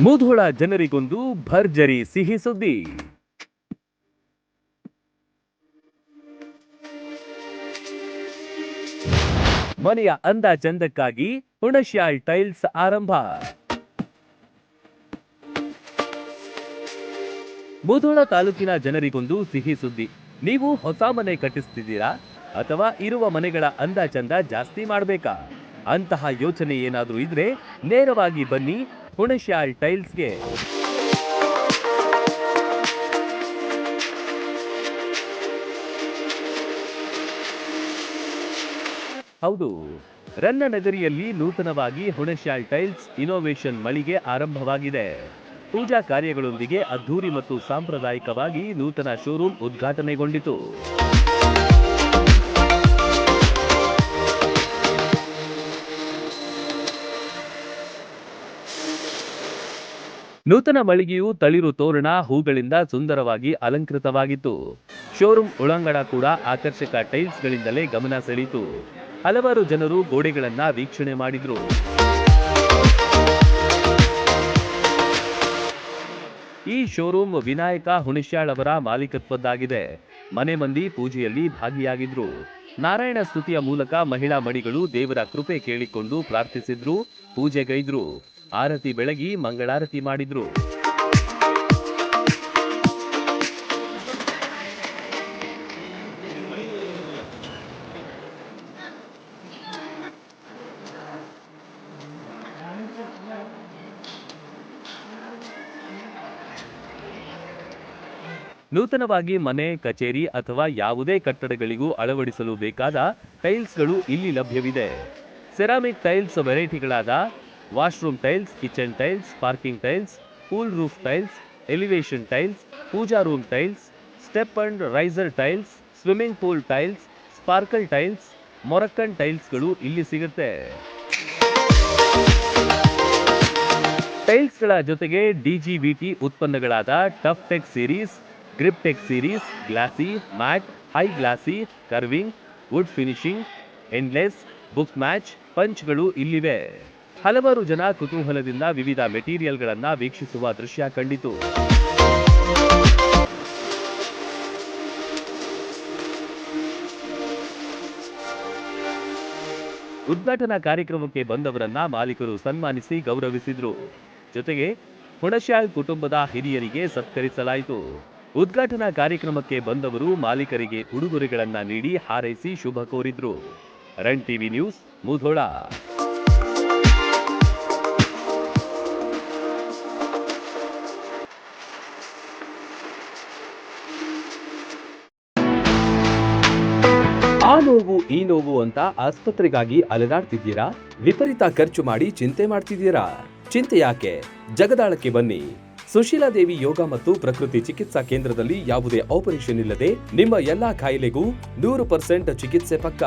ಮುಧೋಳ ಜನರಿಗೊಂದು ಭರ್ಜರಿ ಸಿಹಿ ಸುದ್ದಿ. ಮನೆಯ ಅಂದ ಚಂದಕ್ಕಾಗಿ ಹುಣಶ್ಯಾಳ್ ಟೈಲ್ಸ್ ಆರಂಭ. ಮುಧೋಳ ತಾಲೂಕಿನ ಜನರಿಗೊಂದು ಸಿಹಿ ಸುದ್ದಿ. ನೀವು ಹೊಸ ಮನೆ ಕಟ್ಟಿಸ್ತಿದ್ದೀರಾ ಅಥವಾ ಇರುವ ಮನೆಗಳ ಅಂದ ಚಂದ ಜಾಸ್ತಿ ಮಾಡಬೇಕಾ? ಅಂತಹ ಯೋಚನೆ ಏನಾದರೂ ಇದ್ರೆ ನೇರವಾಗಿ ಬನ್ನಿ ಹುಣಶ್ಯಾಳ್ ಟೈಲ್ಸ್ಗೆ. ಹೌದು, ರನ್ನನಗರಿಯಲ್ಲಿ ನೂತನವಾಗಿ ಹುಣಶ್ಯಾಳ್ ಟೈಲ್ಸ್ ಇನೋವೇಷನ್ ಮಳಿಗೆ ಆರಂಭವಾಗಿದೆ. ಪೂಜಾ ಕಾರ್ಯಗಳೊಂದಿಗೆ ಅದ್ಧೂರಿ ಮತ್ತು ಸಾಂಪ್ರದಾಯಿಕವಾಗಿ ನೂತನ ಶೋರೂಮ್ ಉದ್ಘಾಟನೆಗೊಂಡಿತು. ನೂತನ ಮಳಿಗೆಯು ತಳಿರು ತೋರಣ ಹೂಗಳಿಂದ ಸುಂದರವಾಗಿ ಅಲಂಕೃತವಾಗಿತ್ತು. ಶೋರೂಮ್ ಒಳಾಂಗಣ ಕೂಡ ಆಕರ್ಷಕ ಟೈಲ್ಸ್ಗಳಿಂದಲೇ ಗಮನ ಸೆಳೆಯಿತು. ಹಲವಾರು ಜನರು ಗೋಡೆಗಳನ್ನ ವೀಕ್ಷಣೆ ಮಾಡಿದ್ರು. ಈ ಶೋರೂಮ್ ವಿನಾಯಕ ಹುಣಶ್ಯಾಳ್ ಅವರ ಮಾಲೀಕತ್ವದ್ದಾಗಿದೆ. ಮನೆ ಮಂದಿ ಪೂಜೆಯಲ್ಲಿ ಭಾಗಿಯಾಗಿದ್ರು. ನಾರಾಯಣ ಸ್ತುತಿಯ ಮೂಲಕ ಮಹಿಳಾ ಮಣಿಗಳು ದೇವರ ಕೃಪೆ ಕೇಳಿಕೊಂಡು ಪ್ರಾರ್ಥಿಸಿದ್ರು, ಪೂಜೆಗೈದ್ರು, ಆರತಿ ಬೆಳಗಿ ಮಂಗಳಾರತಿ ಮಾಡಿದ್ರು. ನೂತನವಾಗಿ ಮನೆ, ಕಚೇರಿ ಅಥವಾ ಯಾವುದೇ ಕಟ್ಟಡಗಳಿಗೂ ಅಳವಡಿಸಲು ಬೇಕಾದ ಟೈಲ್ಸ್ಗಳು ಇಲ್ಲಿ ಲಭ್ಯವಿದೆ. ಸೆರಾಮಿಕ್ ಟೈಲ್ಸ್ ವೆರೈಟಿಗಳಾದ washroom tiles, kitchen tiles, parking tiles, cool roof tiles, elevation tiles, puja room tiles, step and riser tiles, swimming pool tiles, sparkle tiles, Moroccan ಟೈಲ್ಸ್ಗಳು ಇಲ್ಲಿ ಸಿಗುತ್ತೆ. ಟೈಲ್ಸ್ಗಳ ಜೊತೆಗೆ ಡಿಜಿವಿಟಿ ಉತ್ಪನ್ನಗಳಾದ tough tech series, grip tech series, glossy, matt, high glossy, curving, wood finishing, endless, book match, ಪಂಚ್ಗಳು ಇಲ್ಲಿವೆ. ಹಲವಾರು ಜನ ಕುತೂಹಲದಿಂದ ವಿವಿಧ ಮೆಟೀರಿಯಲ್ಗಳನ್ನ ವೀಕ್ಷಿಸುವ ದೃಶ್ಯ ಕಂಡಿತು. ಉದ್ಘಾಟನಾ ಕಾರ್ಯಕ್ರಮಕ್ಕೆ ಬಂದವರನ್ನ ಮಾಲೀಕರು ಸನ್ಮಾನಿಸಿ ಗೌರವಿಸಿದ್ರು. ಜೊತೆಗೆ ಹುಣಶ್ಯಾಳ್ ಕುಟುಂಬದ ಹಿರಿಯರಿಗೆ ಸತ್ಕರಿಸಲಾಯಿತು. ಉದ್ಘಾಟನಾ ಕಾರ್ಯಕ್ರಮಕ್ಕೆ ಬಂದವರು ಮಾಲೀಕರಿಗೆ ಉಡುಗೊರೆಗಳನ್ನ ನೀಡಿ ಹಾರೈಸಿ ಶುಭ ಕೋರಿದ್ರು. Run TV news, Mudhol. ಆ ನೋವು ಈ ನೋವು ಅಂತ ಆಸ್ಪತ್ರೆಗಾಗಿ ಅಲೆದಾಡ್ತಿದ್ದೀರಾ? ವಿಪರೀತ ಖರ್ಚು ಮಾಡಿ ಚಿಂತೆ ಮಾಡ್ತಿದ್ದೀರಾ? ಚಿಂತೆ ಯಾಕೆ? ಜಗದಾಳಕ್ಕೆ ಬನ್ನಿ. ಸುಶೀಲಾ ದೇವಿ ಯೋಗ ಮತ್ತು ಪ್ರಕೃತಿ ಚಿಕಿತ್ಸಾ ಕೇಂದ್ರದಲ್ಲಿ ಯಾವುದೇ ಆಪರೇಷನ್ ಇಲ್ಲದೆ ನಿಮ್ಮ ಎಲ್ಲಾ ಕಾಯಿಲೆಗೂ 100% ಚಿಕಿತ್ಸೆ ಪಕ್ಕ.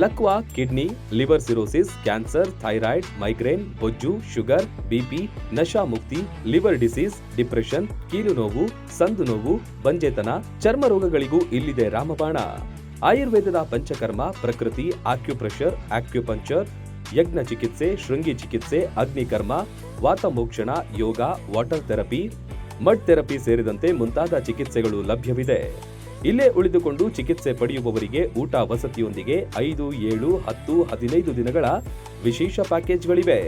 ಲಕ್ವಾ, kidney, liver cirrhosis, cancer, thyroid, migraine, ಬೊಜ್ಜು, ಶುಗರ್, ಬಿಪಿ, ನಶಾ ಮುಕ್ತಿ, ಲಿವರ್ ಡಿಸೀಸ್, ಡಿಪ್ರೆಷನ್, ಕೀಲು ನೋವು, ಸಂದು ನೋವು, ಬಂಜೆತನ, ಚರ್ಮ ರೋಗಗಳಿಗೂ ಇಲ್ಲಿದೆ ರಾಮಬಾಣ. ಆಯುರ್ವೇದದ ಪಂಚಕರ್ಮ, ಪ್ರಕೃತಿ, ಆಕ್ಯುಪ್ರೆಷರ್, ಆಕ್ಯುಪಂಕ್ಚರ್, ಯಜ್ಞ ಚಿಕಿತ್ಸೆ, ಶೃಂಗಿ ಚಿಕಿತ್ಸೆ, ಅಗ್ನಿಕರ್ಮ, ವಾತಮೋಕ್ಷಣ, ಯೋಗ, ವಾಟರ್ ಥೆರಪಿ, ಮಡ್ ಥೆರಪಿ ಸೇರಿದಂತೆ ಮುಂತಾದ ಚಿಕಿತ್ಸೆಗಳು ಲಭ್ಯವಿದೆ. ಇಲ್ಲೇ ಉಳಿದುಕೊಂಡು ಚಿಕಿತ್ಸೆ ಪಡೆಯುವವರಿಗೆ ಊಟ ವಸತಿಯೊಂದಿಗೆ 5, 7, 10, 15 ದಿನಗಳ ವಿಶೇಷ ಪ್ಯಾಕೇಜ್ಗಳಿವೆ.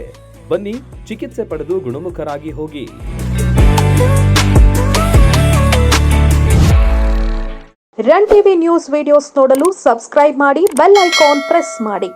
ಬನ್ನಿ, ಚಿಕಿತ್ಸೆ ಪಡೆದು ಗುಣಮುಖರಾಗಿ ಹೋಗಿ. ರನ್ ಟಿವಿ ನ್ಯೂಸ್ ವಿಡಿಯೋಸ್ ನೋಡಲು ಸಬ್ಸ್ಕ್ರೈಬ್ ಮಾಡಿ, ಬೆಲ್ ಐಕಾನ್ ಪ್ರೆಸ್ ಮಾಡಿ.